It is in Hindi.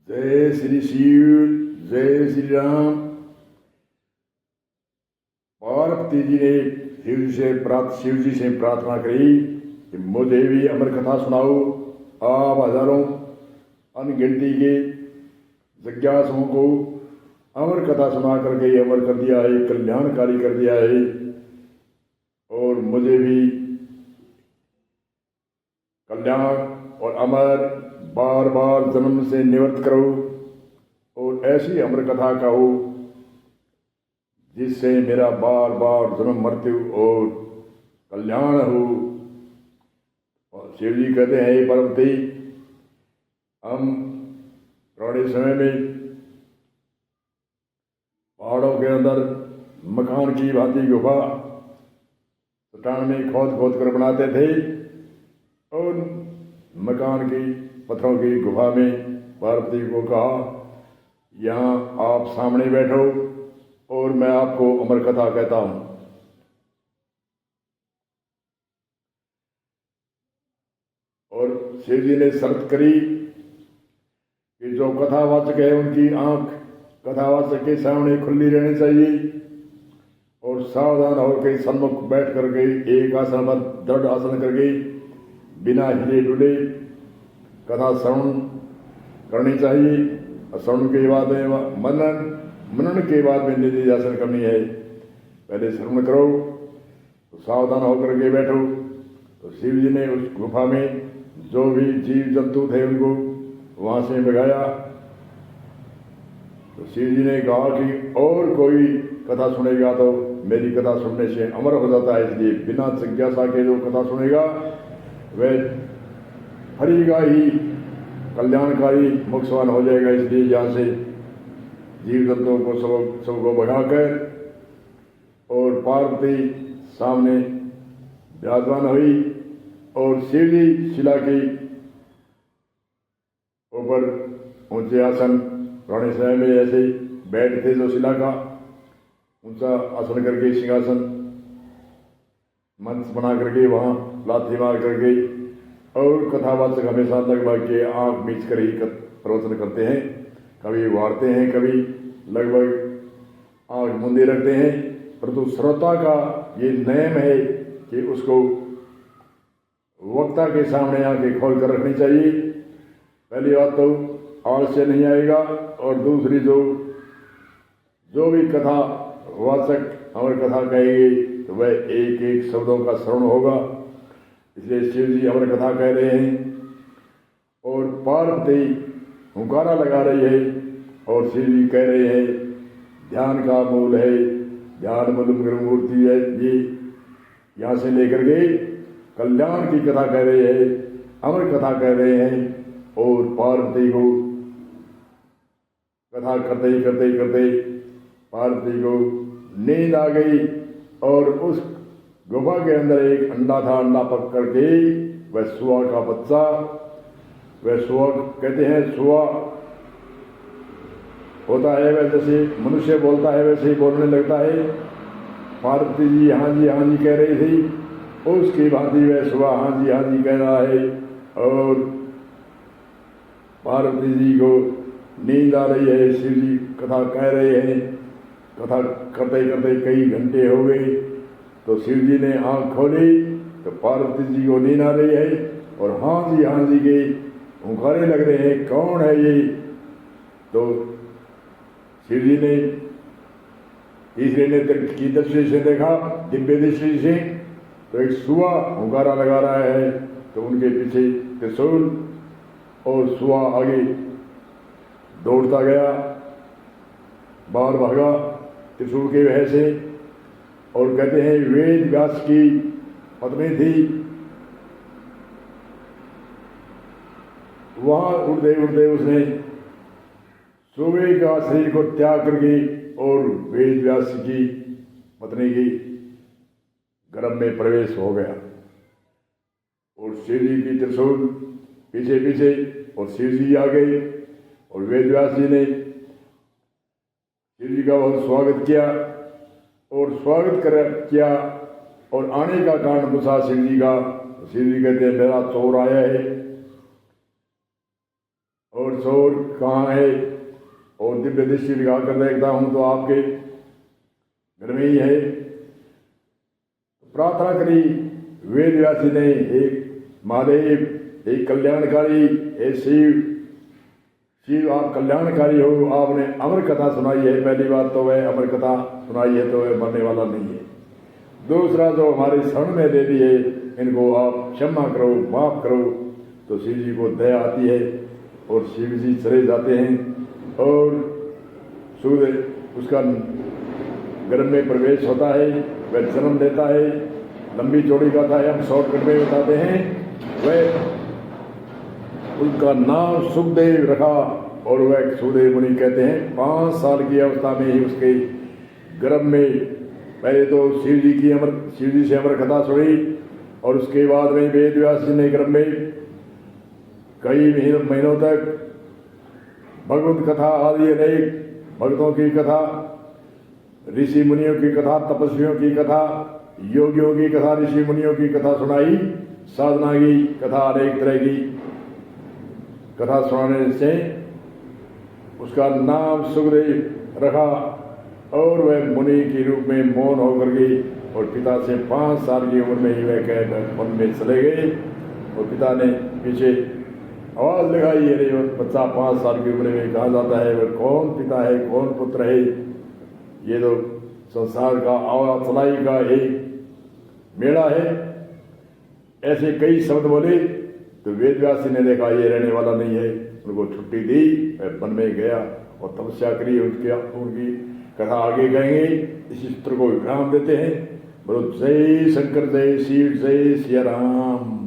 जय श्री शिव, जय श्री राम। पार्वती जी ने शिव जी से प्रार्थना करी कि मुझे भी अमर कथा सुनाओ। आप हजारों अनगिनती के जिज्ञासुओं को अमर कथा सुना करके अमर कर दिया है, कल्याणकारी कर दिया है। और मुझे भी कल्याण और अमर बार बार जन्म से निवृत्त करो और ऐसी अमर कथा कहो जिससे मेरा बार बार जन्म मृत्यु और कल्याण हो। और शिव जी कहते हैं, हे पार्वती, हम पुराने समय में पहाड़ों के अंदर मकान की भांति गुफा चट्टान में खोद खोद कर बनाते थे और मकान की पत्थरों की गुफा में पार्वती को कहा, यहाँ आप सामने बैठो और मैं आपको अमर कथा कहता हूं। और शिव जी ने शर्त करी कि जो कथावाचक है उनकी आंख कथावाचक के सामने खुली रहनी चाहिए और सावधान होकर सन्मुख बैठ करके एक आसन पर दृढ़ आसन करके बिना हिले डुले कथा श्रवण करनी चाहिए। और श्रवण के बाद में मनन के बाद में निधिध्यासन करनी है। पहले श्रवण करो तो सावधान होकर के बैठो। तो शिव जी ने उस गुफा में जो भी जीव जंतु थे उनको वहां से भगाया। तो शिव जी ने कहा कि और कोई कथा सुनेगा तो मेरी कथा सुनने से अमर हो जाता है, इसलिए बिना जिज्ञासा के जो कथा सुनेगा वह फरीगा ही कल्याणकारी मोक्षवान हो जाएगा। इसलिए यहाँ से जीव जंतुओं को सबको भगाकर और पार्वती सामने विराजमान हुई और शिव जी शिला के ऊपर ऊंचे आसन पुराने समय में ऐसे बैठ थे, जो शिला का ऊंचा आसन करके सिंहासन मंच बना करके वहां लाठी मार करके और कथावाचक हमेशा लगभग के आंख मीच कर ही प्रवचन करते हैं। कभी वारते हैं, कभी लगभग आंख मूंदे रखते हैं, परंतु श्रोता का ये नियम है कि उसको वक्ता के सामने आंखें खोल कर रखनी चाहिए। पहली बात तो आलस्य नहीं आएगा और दूसरी जो भी कथा वाचक अमर कथा कहेंगे तो वह एक एक शब्दों का श्रवण होगा। इसलिए शिव जी अमर कथा कह रहे हैं और पार्वती हुंकारा लगा रही है और शिव जी कह रहे हैं, ध्यान का मूल है, ध्यान मूल मूर्ति है ये। यहाँ से लेकर के कल्याण की कथा कह रहे हैं, अमर कथा कह रहे हैं। और पार्वती को कथा करते करते पार्वती को नींद आ गई और उस गुफा के अंदर एक अंडा था। अंडा पक करके वह सुआ का बच्चा, वह सुआ कहते हैं, सुआ होता है वह जैसे मनुष्य बोलता है वैसे ही बोलने लगता है। पार्वती जी हाँ जी कह रही थी, उसकी भांति वह सुआ हाँ जी कह रहा है। और पार्वती जी को नींद आ रही है, शिव जी कथा कह रहे हैं। कथा करते करते कई घंटे हो गए तो शिव जी ने आंख खोली तो पार्वती जी को नींद आ रही है और हाँ जी के हुंकारे लग रहे हैं, कौन है ये। तो शिव जी ने तीसरे नेत्र की दृष्टि से देखा, दिव्य दृष्टि से, तो एक सुआ हुंकारा लगा रहा है। तो उनके पीछे त्रिशूल और सुआ आगे दौड़ता गया, बाहर भागा त्रिशूल के वजह से। और कहते हैं वेद व्यास की पत्नी थी, वहां उड़ते उड़ते उसने सुबह का शरीर को त्याग करके और वेद व्यास की पत्नी की गर्भ में प्रवेश हो गया। और शिव जी की त्रिशूल पीछे पीछे और शिव जी आ गए और वेद व्यास जी ने शिव जी का बहुत स्वागत किया और किया और आने का कारण पूछा शिव जी का। शिव जी कहते हैं, मेरा चोर आया है और चोर कहाँ है, और दिव्य दृष्टि दिखा कर देखता हूँ तो आपके घर में ही है। प्रार्थना करी वेद व्यासी ने, एक महादेव, एक कल्याणकारी, हे शिव, शिव आप कल्याणकारी हो, आपने अमर कथा सुनाई है। पहली बात तो वह अमर कथा सुनाई है तो वह मरने वाला नहीं है। दूसरा जो हमारे शरण में दे दी है, इनको आप क्षमा करो, माफ करो, तो शिव जी को दया आती है और शिव जी चले जाते हैं और सूर्य उसका गर्भ में प्रवेश होता है, वह जन्म देता है। लंबी चौड़ी कथा है, हम शॉर्टकट में बताते हैं। वह उनका नाम सुखदेव रखा और वह सुखदेव मुनि कहते हैं 5 साल की अवस्था में ही उसके गर्भ में पहले तो शिव जी से अमर कथा सुनी और उसके बाद में वेद व्यास जी ने गर्भ में कई महीनों तक भगवत कथा आदि अनेक भक्तों की कथा, ऋषि मुनियों की कथा, तपस्वियों की कथा, योगियों की कथा, ऋषि मुनियों की कथा सुनाई। साधना की कथा, अनेक तरह की कथा सुनाने से उसका नाम सुखदेव रखा और वह मुनि के रूप में मौन होकर गई और पिता से 5 साल की उम्र में ही वह कह वन में चले गए और पिता ने पीछे आवाज लगाई, अरे बच्चा 5 साल की उम्र में कहा जाता है, वह कौन पिता है, कौन पुत्र है। ये तो संसार का आवा चलाई का एक मेला है। ऐसे कई शब्द बोले तो वेद व्यासी ने देखा ये रहने वाला नहीं है, उनको छुट्टी दी, वह वन में गया और तपस्या करी। उनकी कथा आगे कहेंगे। इसी सूत्र को विराम देते हैं। बोलो जय शंकर, जय शिव, जय सिया राम।